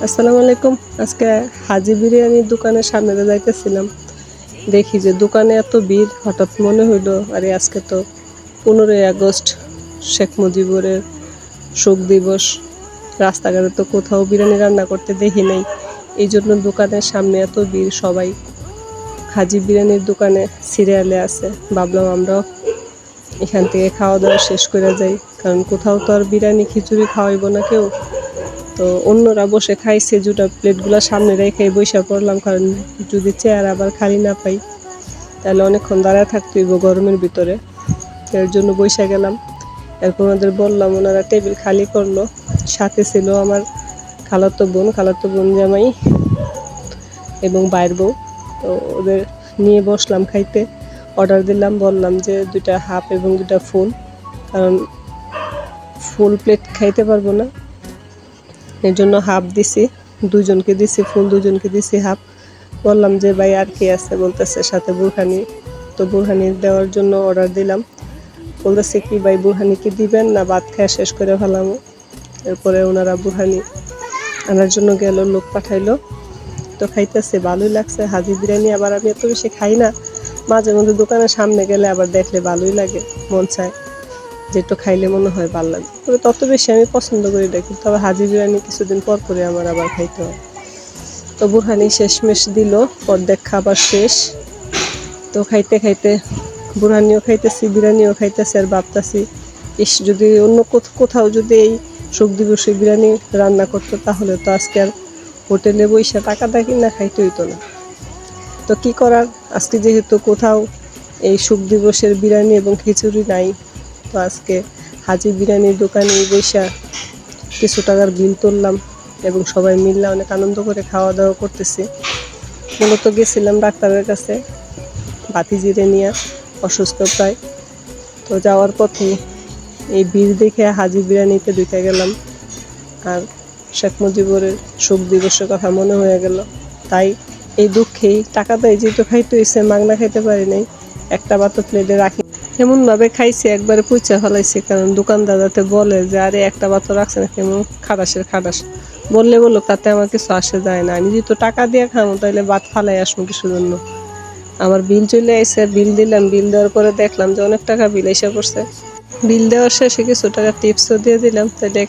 আসসালামু আলাইকুম। আজকে হাজি বিরিয়ানির দোকানের সামনে দিয়ে যাইতেছিলাম, দেখি যে দোকানে এত ভিড়। হঠাৎ মনে হইলো আরে আজকে তো 15ই আগস্ট, শেখ মুজিবুরের শোক দিবস। রাস্তাঘাটে তো কোথাও বিরিয়ানি রান্না করতে দেখি নাই, এই জন্য দোকানের সামনে এত ভিড়। সবাই হাজি বিরিয়ানির দোকানে সিরিয়ালে আছে। ভাবলাম আমরাও এখান থেকে খাওয়া দাওয়া শেষ করে যাই, কারণ কোথাও তো আর বিরিয়ানি খিচুড়ি খাওয়াইব না কেউ। তো অন্যরা বসে খাইছে, জুটা প্লেটগুলো সামনে রেখে বইসা পড়লাম, কারণ যদি চেয়ার আবার খালি না পাই তাহলে অনেকক্ষণ দাঁড়ায় থাকতে হইব গরমের ভিতরে। এর জন্য বইসা গেলাম। এরপর ওনাদের বললাম, ওনারা টেবিল খালি করলো। সাথে ছিল আমার খালাতো বোন জামাই এবং বাইর বউ। তো ওদের নিয়ে বসলাম খাইতে। অর্ডার দিলাম, বললাম যে 2টা হাফ এবং 2টা ফুল, কারণ ফুল প্লেট খাইতে পারবো না, এর জন্য হাফ দিছি। দুজনকে দিছি ফুল, দুজনকে দিছি হাফ। বললাম যে ভাই আর কি আছে, বলতেছে সাথে বুরহানি। তো বুরহানি দেওয়ার জন্য অর্ডার দিলাম। বলতেছে কি ভাই বুরহানি কি দিবেন না ভাত খাওয়া শেষ করে ফেলামো। এরপরে ওনারা বুরহানি আনার জন্য গেল, লোক পাঠাইলো। তো খাইতেছে, ভালোই লাগছে হাজি বিরিয়ানি। আবার আমি এত বেশি খাই না, মাঝে মধ্যে দোকানের সামনে গেলে আবার দেখলে ভালোই লাগে, মন চায় যে একটু খাইলে মনে হয় ভালো লাগে। তবে তত বেশি আমি পছন্দ করি না, কিন্তু আবার হাজি বিরিয়ানি কিছুদিন পর পরে আমার আবার খাইতে হয়। তো বুরহানি শেষমেশ দিল, অর্ধেক খাবার শেষ। তো খাইতে খাইতে বুরহানিও খাইতেছি, বিরিয়ানিও খাইতেছি, আর ভাবতেছি ইস, যদি অন্য কোথাও যদি এই শোক দিবসে বিরিয়ানি রান্না করতো তাহলে তো আজকে আর হোটেলে বইসা টাকা দা কিনা খাইতে হইতো না। তো কি করার, আজকে যেহেতু কোথাও এই শোক দিবসের বিরিয়ানি এবং খিচুড়ি নাই, তো আজকে হাজি বিরিয়ানির দোকানে বইসা কিছু টাকার বিল তুললাম এবং সবাই মিললে অনেক আনন্দ করে খাওয়া দাওয়া করতেছি। মূলত গেছিলাম ডাক্তারের কাছে ভাতিজিরে নিয়ে, অসুস্থ প্রায়। তো যাওয়ার পথে এই বিল দেখে হাজি বিরিয়ানিতে ঢুকে গেলাম, আর শেখ মুজিবুরের শোক দিবসের কথা মনে হয়ে গেল। তাই এই দুঃখেই টাকা দেয় যেহেতু খাইতে হয়েছে, মাগনা খাইতে পারি নাই, একটা ভাত প্লেটে রাখি এমনভাবে খাইছি একবারে পুচা ফেলাইছি। কারণ দোকানদার যাতে বলে যে আরে একটা ভাত রাখছে না, কেমন খাটাসের খাটাস, বললে বলুক, তাতে আমার কিছু আসে যায় না। আমি যেহেতু টাকা দিয়ে খাবো তাহলে ভাত ফালাই আসবো কিছুর জন্য। আমার বিল চলে আইসে, বিল দিলাম। বিল দেওয়ার পরে দেখলাম যে অনেক টাকা বিল এসে পড়ছে। বিল দেওয়ার শেষে কিছু টাকা টিপসও দিয়ে দিলাম। তাহলে